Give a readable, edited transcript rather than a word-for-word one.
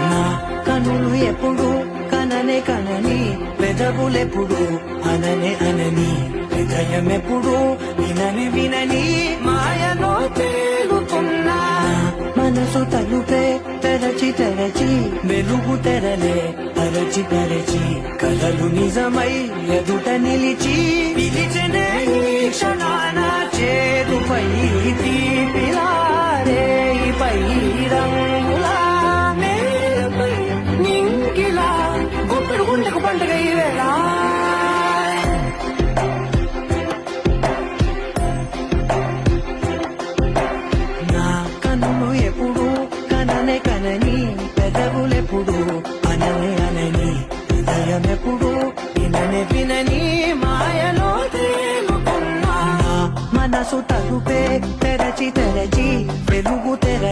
నా కనులు ఎప్పుడు కననే కనని పెదవులెప్పుడు అననే అనని హృదయం ఎప్పుడు వినని వినని మాయలో తేలుతున్నా మనసు తలుపే తెరచి తెరచి వెలుగు తెరలే పరచి పరచి కలలు నిజమై ఎదుట నిలిచి పిలిచనే ఈ క్షణాన చేరుపై తీపిలారే పై రంగులా నేలపై నింగిలా గుప్పెడు గుండెకు పండుగ ఈ వేళ నా కన్ను ఎప్పుడు కననే కనని పెదవులెప్పుడు